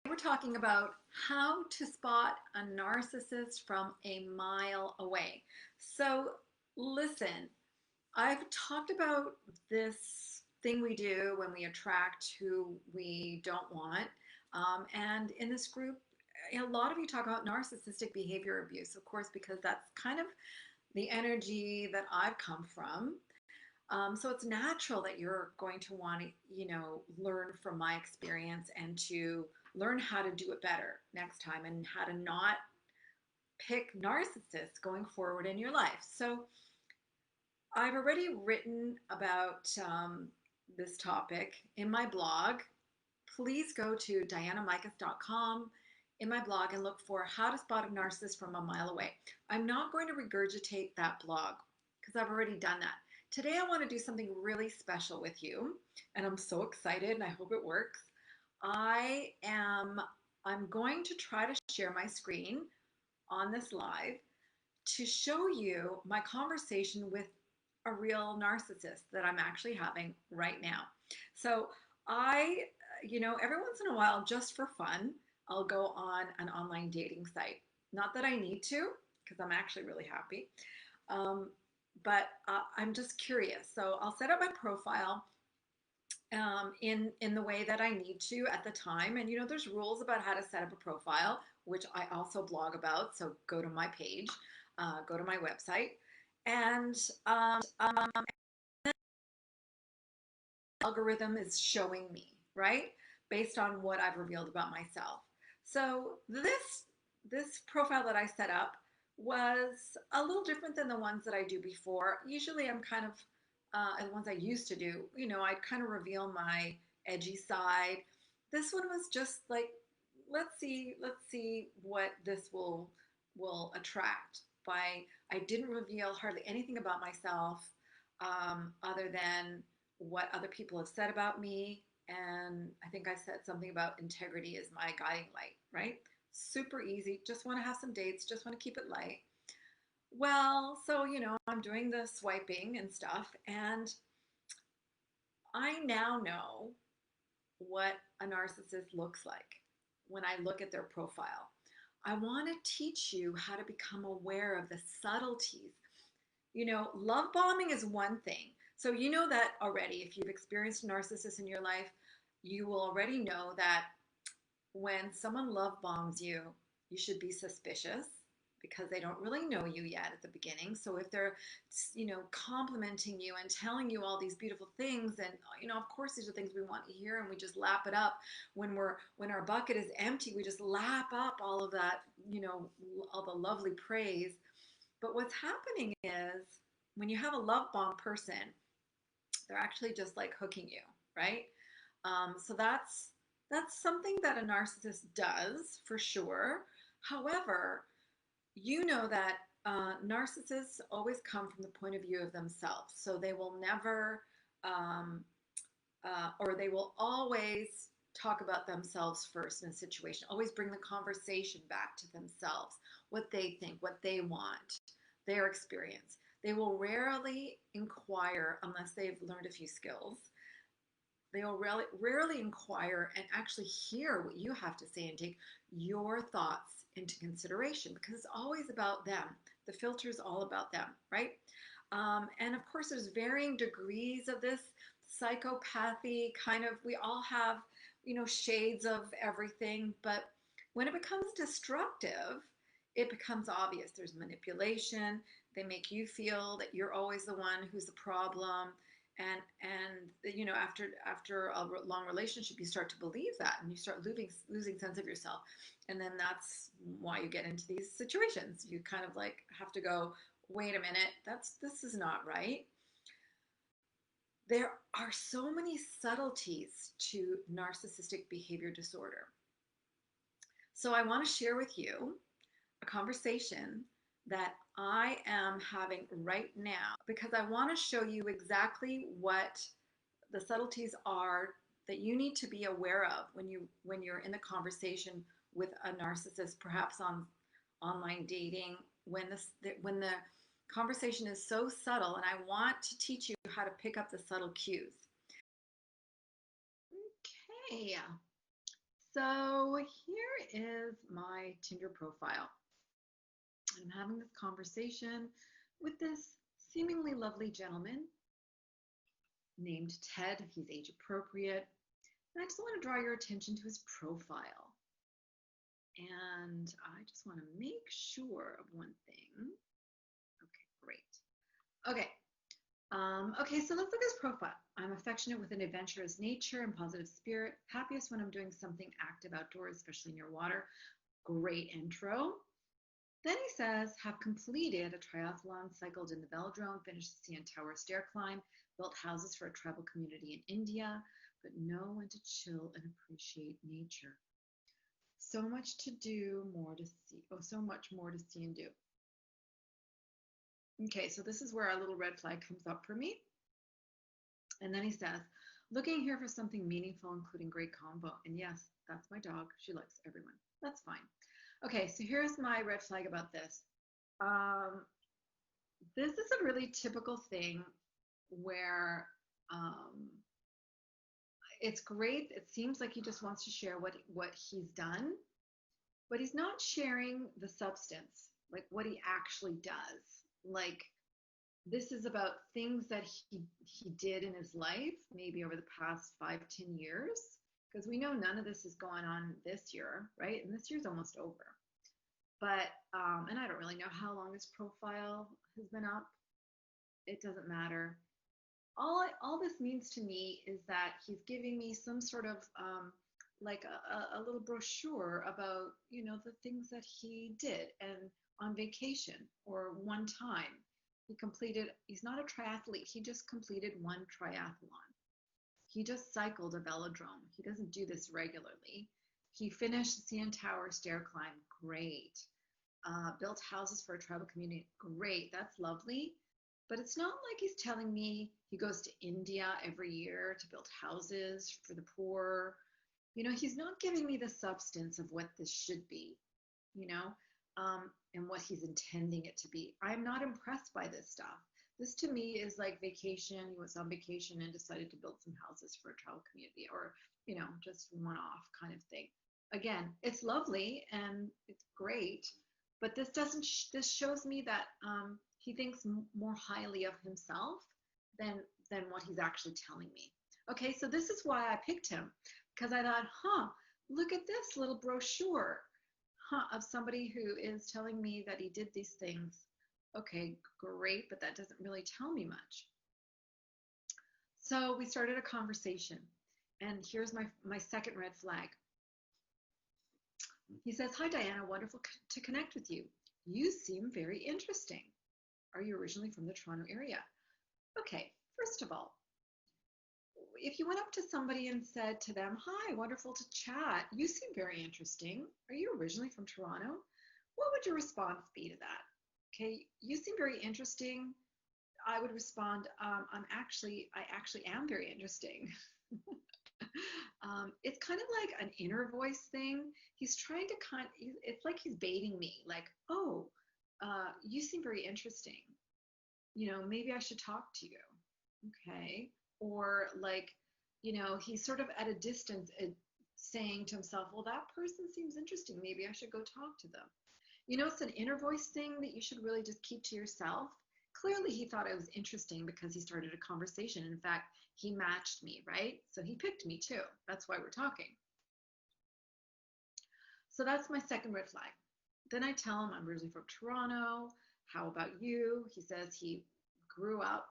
We're talking about how to spot a narcissist from a mile away. So, listen, I've talked about this thing we do when we attract who we don't want. And in this group, a lot of you talk about narcissistic behavior abuse, of course, because that's kind of the energy that I've come from. So it's natural that you're going to want to, learn from my experience and to learn how to do it better next time and how to not pick narcissists going forward in your life. So I've already written about this topic in my blog. Please go to dianamicas.com in my blog and look for how to spot a narcissist from a mile away. I'm not going to regurgitate that blog because I've already done that. Today I want to do something really special with you, and I'm so excited and I hope it works. I'm going to try to share my screen on this live to show you my conversation with a real narcissist that I'm actually having right now. So every once in a while, just for fun, I'll go on an online dating site. Not that I need to, because I'm actually really happy. But I'm just curious. So I'll set up my profile in the way that I need to at the time. And there's rules about how to set up a profile, which I also blog about. So go to my page, go to my website, and algorithm is showing me, right? Based on what I've revealed about myself. So this profile that I set up was a little different than the ones that I do before. Usually I'm kind of, and the ones I used to do, I'd kind of reveal my edgy side. This one was just like, let's see what this will attract. I didn't reveal hardly anything about myself, other than what other people have said about me. And I think I said something about integrity is my guiding light, right? Super easy. Just want to have some dates, just want to keep it light. Well, so, I'm doing the swiping and stuff, and I now know what a narcissist looks like when I look at their profile. I want to teach you how to become aware of the subtleties. Love bombing is one thing. So you know that already. If you've experienced a narcissist in your life, you will already know that when someone love bombs you, you should be suspicious because they don't really know you yet at the beginning. So if they're, complimenting you and telling you all these beautiful things, and of course these are things we want to hear, and we just lap it up. When our bucket is empty, we just lap up all of that, all the lovely praise. But what's happening is when you have a love bomb person, they're actually just like hooking you, right? So that's something that a narcissist does for sure. However, you know that narcissists always come from the point of view of themselves. So they will never, or they will always talk about themselves first in a situation, always bring the conversation back to themselves, what they think, what they want, their experience. They will rarely inquire unless they've learned a few skills. They will rarely inquire and actually hear what you have to say and take your thoughts into consideration, because it's always about them. The filter is all about them, right? And of course, there's varying degrees of this psychopathy kind of. We all have, shades of everything. But when it becomes destructive, it becomes obvious. There's manipulation. They make you feel that you're always the one who's the problem. And after a long relationship, you start to believe that, and you start losing sense of yourself. And then that's why you get into these situations. You kind of like have to go, wait a minute, this is not right. There are so many subtleties to narcissistic behavior disorder. So I want to share with you a conversation that I am having right now, because I want to show you exactly what the subtleties are that you need to be aware of when you're in the conversation with a narcissist, perhaps on online dating, when the conversation is so subtle. And I want to teach you how to pick up the subtle cues. Okay. So here is my Tinder profile. I'm having this conversation with this seemingly lovely gentleman named Ted. He's age appropriate. And I just want to draw your attention to his profile. And I just want to make sure of one thing. Okay, great. Okay. Okay, so let's look at his profile. I'm affectionate with an adventurous nature and positive spirit. Happiest when I'm doing something active outdoors, especially near water. Great intro. Then he says, have completed a triathlon, cycled in the velodrome, finished the CN Tower stair climb, built houses for a tribal community in India, but know when to chill and appreciate nature. So much to do, more to see. Oh, so much more to see and do. Okay, so this is where our little red flag comes up for me. And then he says, looking here for something meaningful, including great convo. And yes, that's my dog. She likes everyone. That's fine. Okay, so here's my red flag about this. This is a really typical thing where it's great. It seems like he just wants to share what he's done, but he's not sharing the substance, like what he actually does. Like this is about things that he did in his life, maybe over the past 5-10 years, because we know none of this is going on this year, right? And this year's almost over. But and I don't really know how long his profile has been up. It doesn't matter. All this means to me is that he's giving me some sort of like a little brochure about the things that he did and on vacation or one time he's not a triathlete, he just completed one triathlon. He just cycled a velodrome. He doesn't do this regularly. He finished the CN Tower stair climb. Great. Built houses for a tribal community. Great. That's lovely. But it's not like he's telling me he goes to India every year to build houses for the poor. He's not giving me the substance of what this should be, and what he's intending it to be. I'm not impressed by this stuff. This to me is like vacation. He was on vacation and decided to build some houses for a tribal community, or, just one-off kind of thing. Again, it's lovely and it's great, but this shows me that he thinks more highly of himself than what he's actually telling me. Okay, so this is why I picked him, because I thought, look at this little brochure, of somebody who is telling me that he did these things. Okay, great, but that doesn't really tell me much. So we started a conversation, and here's my second red flag. He says, hi, Diana, wonderful to connect with you. You seem very interesting. Are you originally from the Toronto area? Okay, first of all, if you went up to somebody and said to them, hi, wonderful to chat, you seem very interesting. Are you originally from Toronto? What would your response be to that? Okay, you seem very interesting. I would respond, I actually am very interesting. It's kind of like an inner voice thing. He's trying to it's like he's baiting me, like, oh, you seem very interesting. Maybe I should talk to you. Okay. Or like, he's sort of at a distance saying to himself, well, that person seems interesting. Maybe I should go talk to them. It's an inner voice thing that you should really just keep to yourself. Clearly, he thought it was interesting because he started a conversation. In fact, he matched me, right? So he picked me too. That's why we're talking. So that's my second red flag. Then I tell him I'm originally from Toronto. How about you? He says he grew up.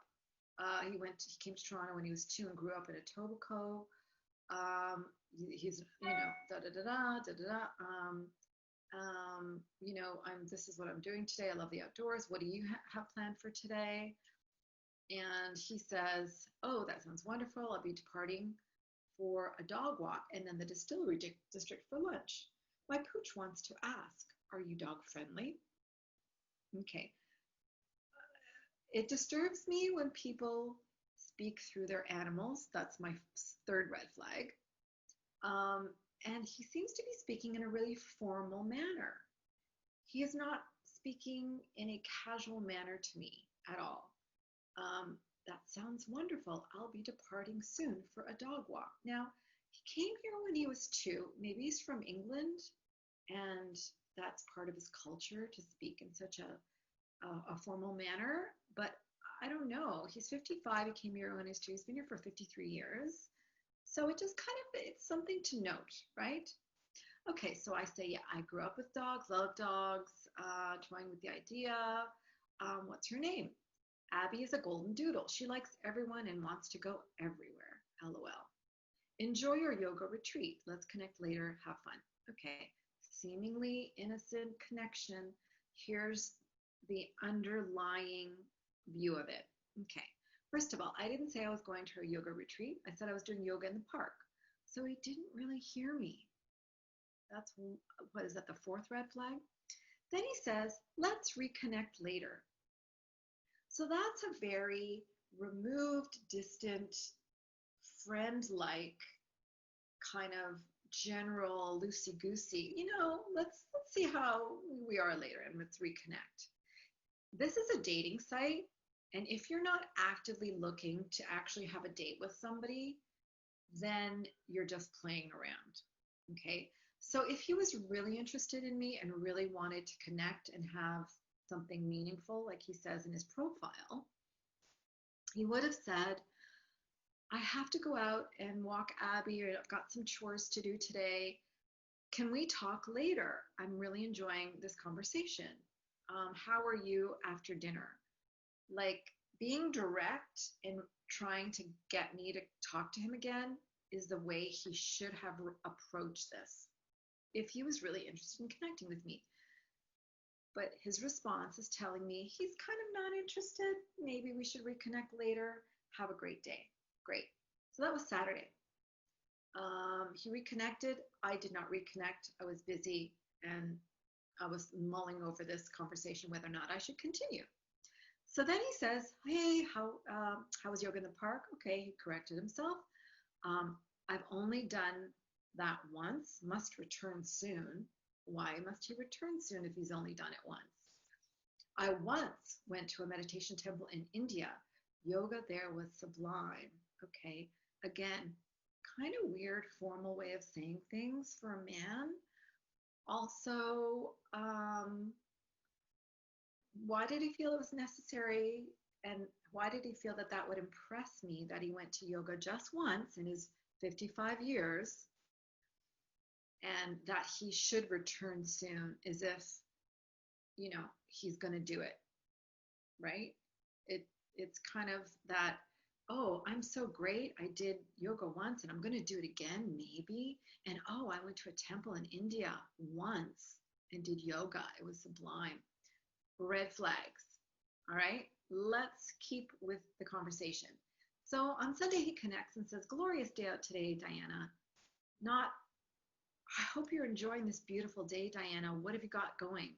He came to Toronto when he was 2 and grew up in Etobicoke. He's, da da da da da da. This is what I'm doing today. I love the outdoors. What do you have planned for today? And he says, oh, that sounds wonderful. I'll be departing for a dog walk and then the distillery district for lunch. My pooch wants to ask, are you dog friendly? Okay. It disturbs me when people speak through their animals. That's my third red flag. And he seems to be speaking in a really formal manner. He is not speaking in a casual manner to me at all. That sounds wonderful. I'll be departing soon for a dog walk. Now, He came here when he was 2. Maybe he's from England, and that's part of his culture to speak in such a formal manner. But I don't know. He's 55. He came here when he was 2. He's been here for 53 years. So it just kind of, it's something to note, right? Okay, so I say, yeah, I grew up with dogs, love dogs, toying with the idea. What's her name? Abby is a golden doodle. She likes everyone and wants to go everywhere. LOL. Enjoy your yoga retreat. Let's connect later. Have fun. Okay. Seemingly innocent connection. Here's the underlying view of it. Okay. First of all, I didn't say I was going to a yoga retreat. I said I was doing yoga in the park. So he didn't really hear me. That's, what is that, the 4th red flag? Then he says, let's reconnect later. So that's a very removed, distant, friend-like kind of general loosey-goosey, let's see how we are later and let's reconnect. This is a dating site, and if you're not actively looking to actually have a date with somebody, then you're just playing around, okay? So if he was really interested in me and really wanted to connect and have something meaningful, like he says in his profile, he would have said, I have to go out and walk Abby, or I've got some chores to do today. Can we talk later? I'm really enjoying this conversation. How are you after dinner? Like, being direct and trying to get me to talk to him again is the way he should have approached this if he was really interested in connecting with me. But his response is telling me he's kind of not interested. Maybe we should reconnect later. Have a great day. Great. So that was Saturday. He reconnected. I did not reconnect. I was busy, and I was mulling over this conversation, whether or not I should continue. So then he says, hey, how was yoga in the park? Okay, he corrected himself. I've only done that once. Must return soon. Why must he return soon if he's only done it once? I once went to a meditation temple in India. Yoga there was sublime. Okay, again, kind of weird formal way of saying things for a man. Also, why did he feel it was necessary, and why did he feel that that would impress me, that he went to yoga just once in his 55 years and that he should return soon, as if, he's going to do it, right? It's kind of that, oh, I'm so great. I did yoga once and I'm going to do it again, maybe. And oh, I went to a temple in India once and did yoga. It was sublime. Red flags. All right, let's keep with the conversation. So on Sunday, he connects and says, glorious day out today, Diana. Not, I hope you're enjoying this beautiful day, Diana. What have you got going?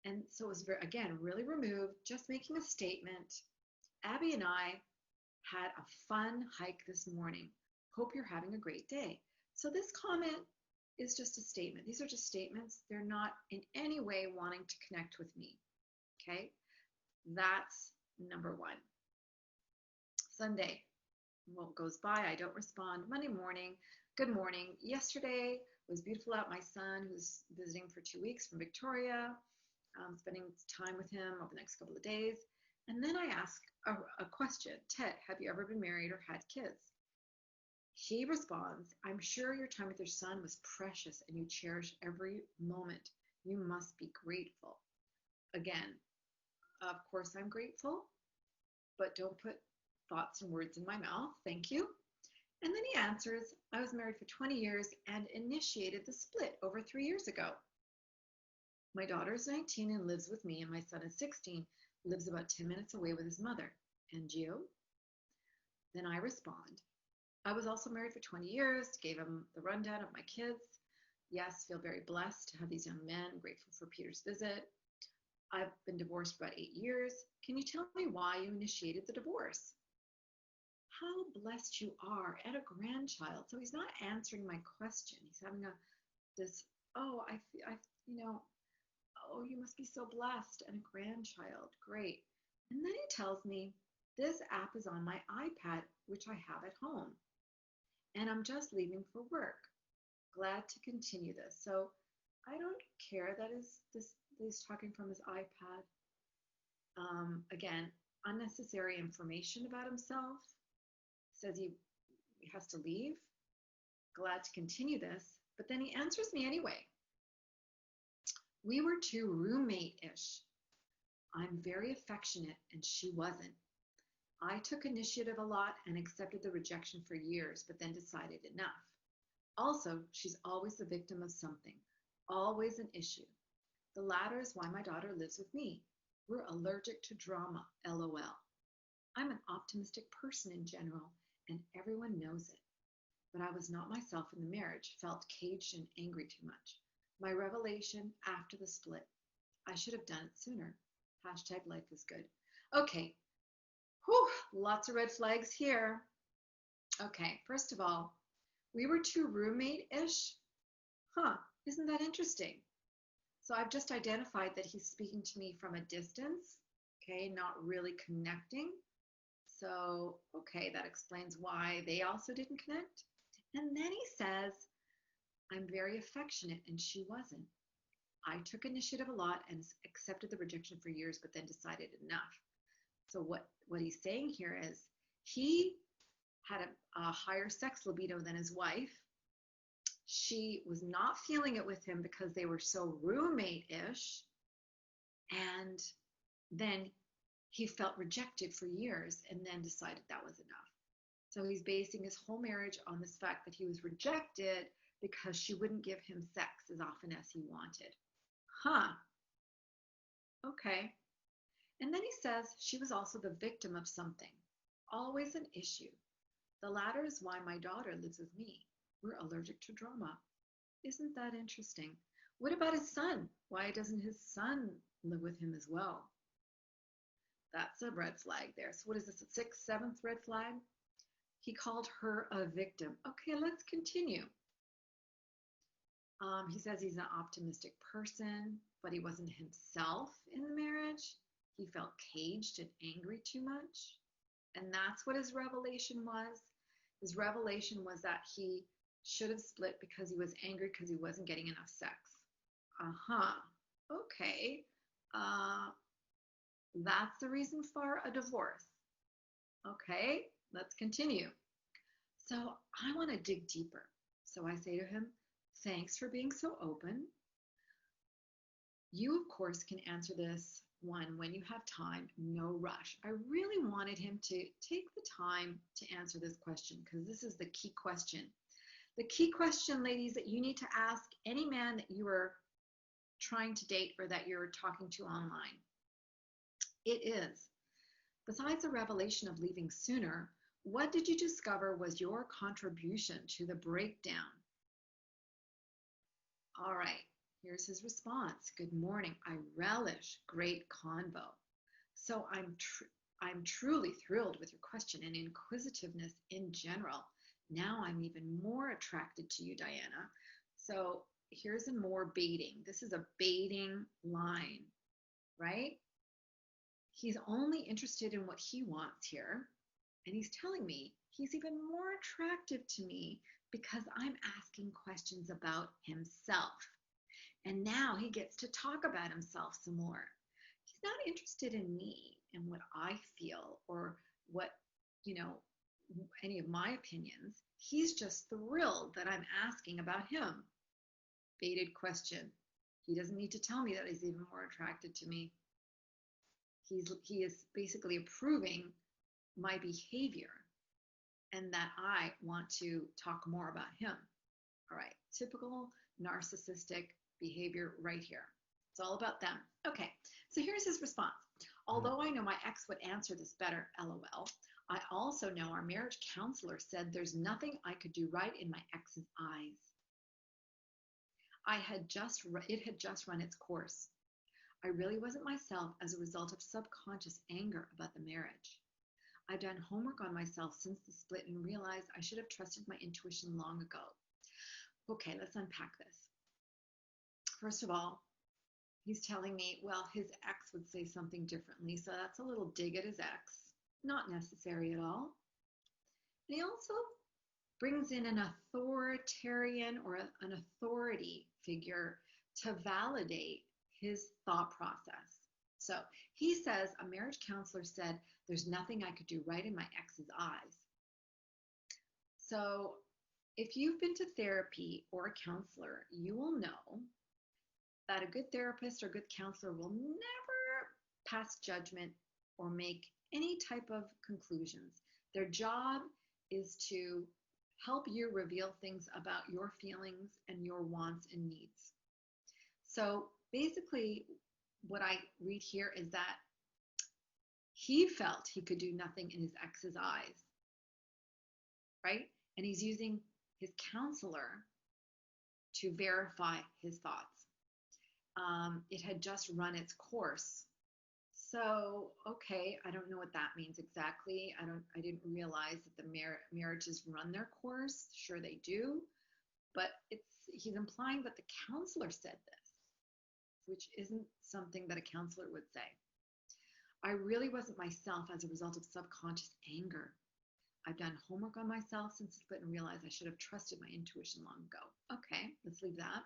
And so it was very, again, really removed, just making a statement. Abby and I had a fun hike this morning. Hope you're having a great day. So this comment is just a statement. These are just statements. They're not in any way wanting to connect with me. Okay? That's number 1. Sunday. Well, goes by. I don't respond. Monday morning. Good morning. Yesterday was beautiful out. My son, who's visiting for 2 weeks from Victoria, spending time with him over the next couple of days. And then I ask a question. Ted, have you ever been married or had kids? He responds, I'm sure your time with your son was precious and you cherish every moment. You must be grateful. Again, of course I'm grateful, but don't put thoughts and words in my mouth. Thank you. And then he answers, I was married for 20 years and initiated the split over 3 years ago. My daughter is 19 and lives with me, and my son is 16, lives about 10 minutes away with his mother. And Gio? Then I respond, I was also married for 20 years, gave him the rundown of my kids. Yes, feel very blessed to have these young men, grateful for Peter's visit. I've been divorced for about 8 years. Can you tell me why you initiated the divorce? How blessed you are, and a grandchild. So he's not answering my question. He's having oh, oh, you must be so blessed, and a grandchild. Great. And then he tells me, this app is on my iPad, which I have at home. and I'm just leaving for work. Glad to continue this. So I don't care that he's talking from his iPad. Again, unnecessary information about himself. Says he has to leave. Glad to continue this. But then he answers me anyway. We were too roommate-ish. I'm very affectionate and she wasn't. I took initiative a lot and accepted the rejection for years, but then decided enough. Also, she's always the victim of something, always an issue. The latter is why my daughter lives with me. We're allergic to drama, LOL. I'm an optimistic person in general, and everyone knows it. But I was not myself in the marriage, felt caged and angry too much. My revelation after the split. I should have done it sooner. Hashtag life is good. Okay. Whew, lots of red flags here. Okay, first of all, we were too roommate-ish. Huh, isn't that interesting? So I've just identified that he's speaking to me from a distance, okay, not really connecting. So, okay, that explains why they also didn't connect. And then he says, I'm very affectionate and she wasn't. I took initiative a lot and accepted the rejection for years, but then decided enough. So what he's saying here is he had a higher sex libido than his wife. She was not feeling it with him because they were so roommate-ish. And then he felt rejected for years and then decided that was enough. So he's basing his whole marriage on this fact that he was rejected because she wouldn't give him sex as often as he wanted. Huh. Okay. And then he says she was also the victim of something. Always an issue. The latter is why my daughter lives with me. We're allergic to drama. Isn't that interesting? What about his son? Why doesn't his son live with him as well? That's a red flag there. So what is this, a sixth, seventh red flag? He called her a victim. Okay, let's continue. He says he's an optimistic person, but he wasn't himself in the marriage. He felt caged and angry too much. And that's what his revelation was. His revelation was that he should have split because he was angry because he wasn't getting enough sex. Okay. That's the reason for a divorce. Okay, let's continue. So I want to dig deeper. So I say to him, thanks for being so open. You, of course, can answer this one when you have time, no rush. I really wanted him to take the time to answer this question because this is the key question. The key question, ladies, that you need to ask any man that you are trying to date or that you're talking to online. It is, besides the revelation of leaving sooner, what did you discover was your contribution to the breakdown? All right, here's his response. Good morning. I relish great convo. So I'm truly thrilled with your question and inquisitiveness in general. Now I'm even more attracted to you, Diana. So here's a more baiting. This is a baiting line, right? He's only interested in what he wants here. And he's telling me he's even more attractive to me because I'm asking questions about himself. And now he gets to talk about himself some more. He's not interested in me and what I feel or what, any of my opinions. He's just thrilled that I'm asking about him. Baited question. He doesn't need to tell me that he's even more attracted to me. He is basically approving my behavior and that I want to talk more about him. All right, typical narcissistic behavior right here. It's all about them. Okay, so here's his response. Although I know my ex would answer this better, LOL, I also know our marriage counselor said there's nothing I could do right in my ex's eyes. It had just run its course. I really wasn't myself as a result of subconscious anger about the marriage. I've done homework on myself since the split and realized I should have trusted my intuition long ago. Okay, let's unpack this. First of all, he's telling me, well, his ex would say something differently, so that's a little dig at his ex. Not necessary at all. And he also brings in an authoritarian or an authority figure to validate his thought process. So he says, a marriage counselor said, there's nothing I could do right in my ex's eyes. So if you've been to therapy or a counselor, you will know that a good therapist or good counselor will never pass judgment or make any type of conclusions. Their job is to help you reveal things about your feelings and your wants and needs. So basically, what I read here is that he felt he could do nothing in his ex's eyes, right? And he's using his counselor to verify his thoughts. It had just run its course. So, okay, I don't know what that means exactly. I didn't realize that the marriages run their course. Sure they do, but he's implying that the counselor said this, which isn't something that a counselor would say. I really wasn't myself as a result of subconscious anger. I've done homework on myself since the split and realized I should have trusted my intuition long ago. Okay, let's leave that.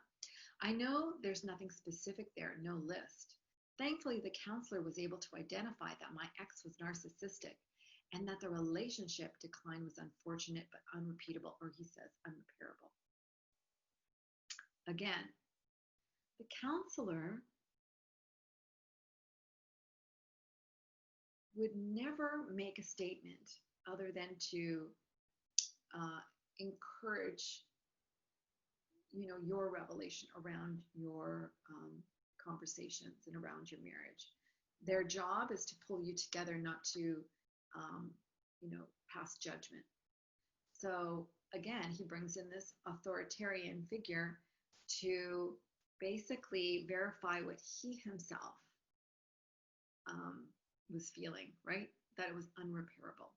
I know there's nothing specific there, no list. Thankfully, the counselor was able to identify that my ex was narcissistic and that the relationship decline was unfortunate but unrepeatable, or he says unrepairable. Again, the counselor would never make a statement other than to encourage, your revelation around your conversations and around your marriage. Their job is to pull you together, not to, pass judgment. So again, he brings in this authoritarian figure to basically verify what he himself was feeling, right? That it was unrepairable.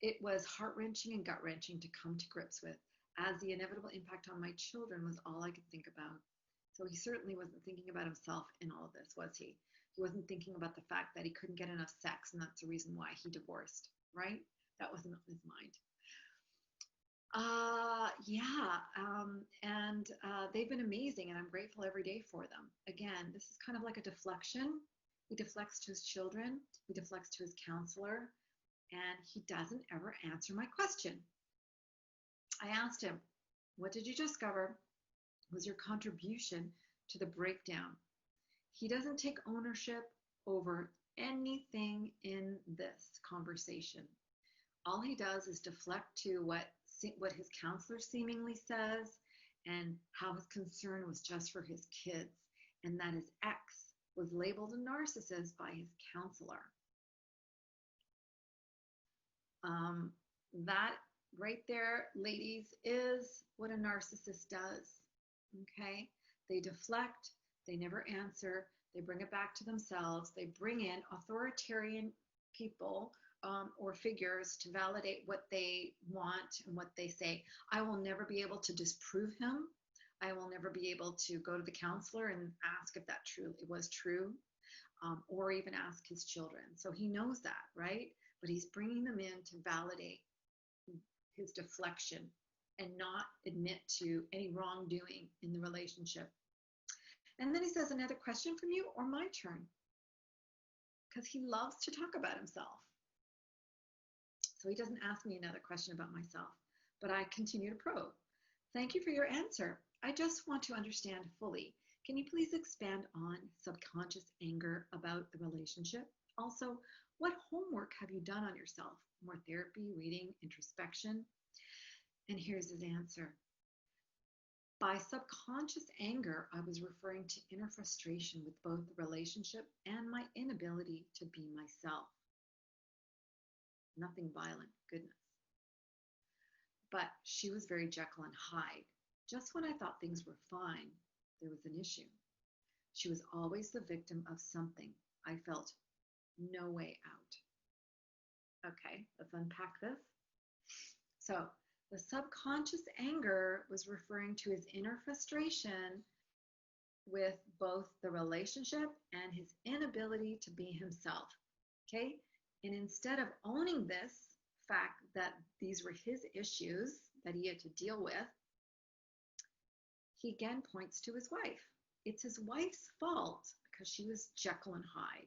It was heart-wrenching and gut-wrenching to come to grips with, as the inevitable impact on my children was all I could think about. So he certainly wasn't thinking about himself in all of this, was he? He wasn't thinking about the fact that he couldn't get enough sex, and that's the reason why he divorced, right? That wasn't on his mind. They've been amazing, and I'm grateful every day for them. Again, this is kind of like a deflection. He deflects to his children, he deflects to his counselor, and he doesn't ever answer my question. I asked him, what did you discover was your contribution to the breakdown? He doesn't take ownership over anything in this conversation. All he does is deflect to what his counselor seemingly says, and how his concern was just for his kids, and that his ex was labeled a narcissist by his counselor. That right there, ladies, is what a narcissist does. Okay? They deflect, they never answer, they bring it back to themselves, they bring in authoritarian people or figures to validate what they want and what they say. I will never be able to disprove him. I will never be able to go to the counselor and ask if that truly was true, or even ask his children. So he knows that, right? But he's bringing them in to validate his deflection and not admit to any wrongdoing in the relationship. And then he says, another question from you, or my turn? Because he loves to talk about himself. So he doesn't ask me another question about myself, but I continue to probe. Thank you for your answer. I just want to understand fully. Can you please expand on subconscious anger about the relationship? Also, what homework have you done on yourself? More therapy, reading, introspection? And here's his answer. By subconscious anger, I was referring to inner frustration with both the relationship and my inability to be myself. Nothing violent, goodness. But she was very Jekyll and Hyde. Just when I thought things were fine, there was an issue. She was always the victim of something. I felt no way out. Okay, let's unpack this. So the subconscious anger was referring to his inner frustration with both the relationship and his inability to be himself. Okay, and instead of owning this fact that these were his issues that he had to deal with, he again points to his wife. It's his wife's fault because she was Jekyll and Hyde.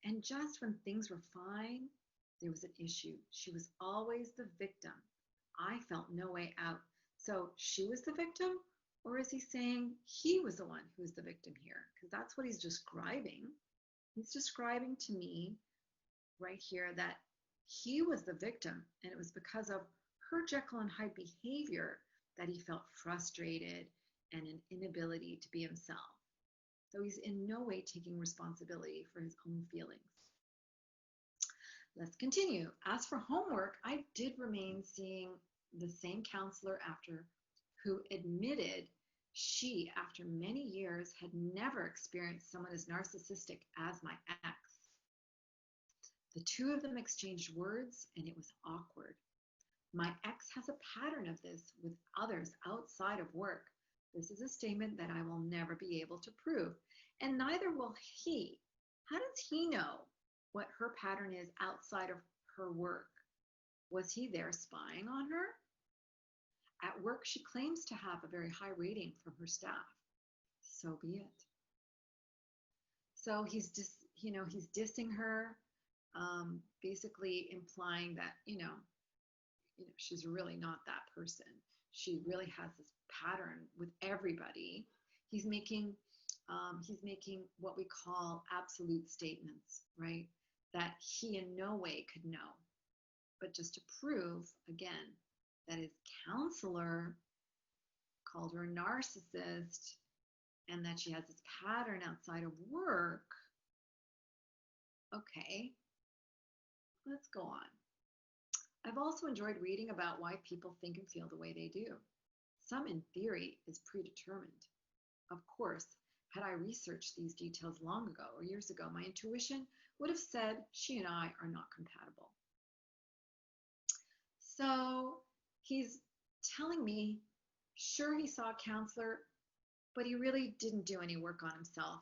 And just when things were fine, there was an issue. She was always the victim. I felt no way out. So she was the victim, or is he saying he was the one who was the victim here? Because that's what he's describing. He's describing to me right here that he was the victim, and it was because of her Jekyll and Hyde behavior that he felt frustrated and an inability to be himself. So he's in no way taking responsibility for his own feelings. Let's continue. As for homework, I did remain seeing the same counselor after, who admitted she, after many years, had never experienced someone as narcissistic as my ex. The two of them exchanged words, and it was awkward. My ex has a pattern of this with others outside of work. This is a statement that I will never be able to prove, and neither will he. How does he know what her pattern is outside of her work? Was he there spying on her? At work, she claims to have a very high rating from her staff. So be it. So he's he's dissing her, basically implying that she's really not that person. She really has this pattern with everybody. He's making what we call absolute statements, right? That he in no way could know. But just to prove, again, that his counselor called her a narcissist and that she has this pattern outside of work. Okay, let's go on. I've also enjoyed reading about why people think and feel the way they do. Some, in theory, is predetermined. Of course, had I researched these details long ago or years ago, my intuition would have said she and I are not compatible. So he's telling me, sure, he saw a counselor, but he really didn't do any work on himself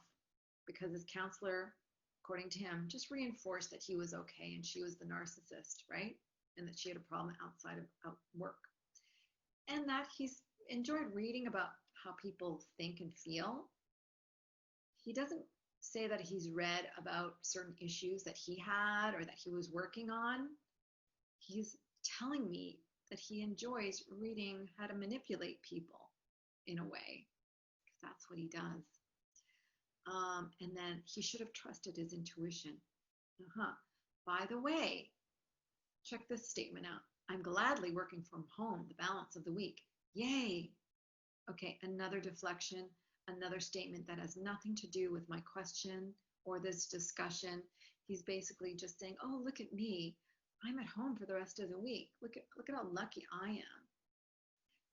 because his counselor, according to him, just reinforced that he was okay and she was the narcissist, right? And that she had a problem outside of work. And that he's enjoyed reading about how people think and feel. He doesn't say that he's read about certain issues that he had or that he was working on. He's telling me that he enjoys reading how to manipulate people in a way, because that's what he does. And then he should have trusted his intuition. By the way, check this statement out. I'm gladly working from home the balance of the week. Yay. Okay, another deflection, another statement that has nothing to do with my question or this discussion. He's basically just saying, oh, look at me. I'm at home for the rest of the week. Look at how lucky I am.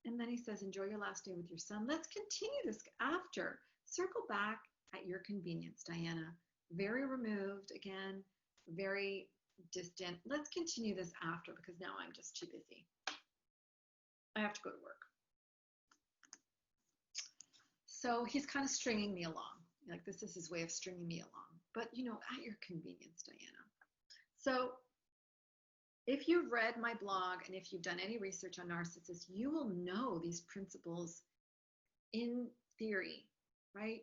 And then he says, enjoy your last day with your son. Let's continue this after. Circle back at your convenience, Diana. Very removed again, very distant. Let's continue this after because now I'm just too busy. I have to go to work. So he's kind of stringing me along. Like this is his way of stringing me along. But, at your convenience, Diana. So if you've read my blog and if you've done any research on narcissists, you will know these principles in theory, right?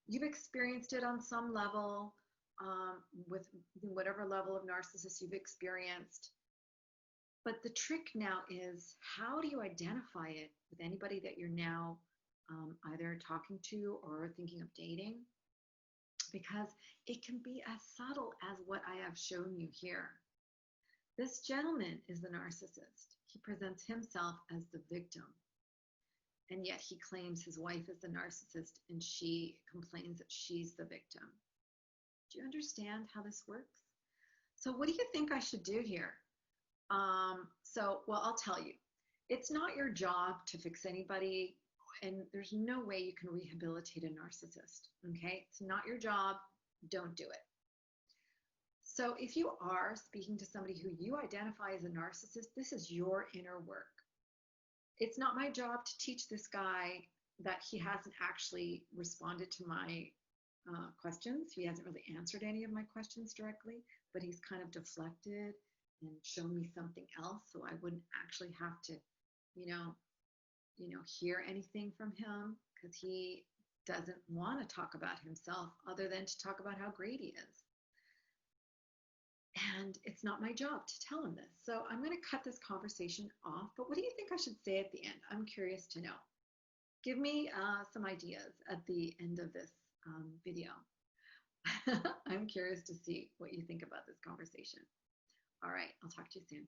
You've experienced it on some level with whatever level of narcissist you've experienced. But the trick now is, how do you identify it with anybody that you're now either talking to or thinking of dating? Because it can be as subtle as what I have shown you here. This gentleman is the narcissist. He presents himself as the victim. And yet he claims his wife is the narcissist and she complains that she's the victim. Do you understand how this works? So what do you think I should do here? Well, I'll tell you. It's not your job to fix anybody, and there's no way you can rehabilitate a narcissist, okay? It's not your job. Don't do it. So if you are speaking to somebody who you identify as a narcissist, this is your inner work. It's not my job to teach this guy that he hasn't actually responded to my questions. He hasn't really answered any of my questions directly, but he's kind of deflected and show me something else so I wouldn't actually have to, you know, hear anything from him because he doesn't want to talk about himself other than to talk about how great he is. And it's not my job to tell him this. So I'm going to cut this conversation off. But what do you think I should say at the end? I'm curious to know. Give me some ideas at the end of this video. I'm curious to see what you think about this conversation. All right, I'll talk to you soon.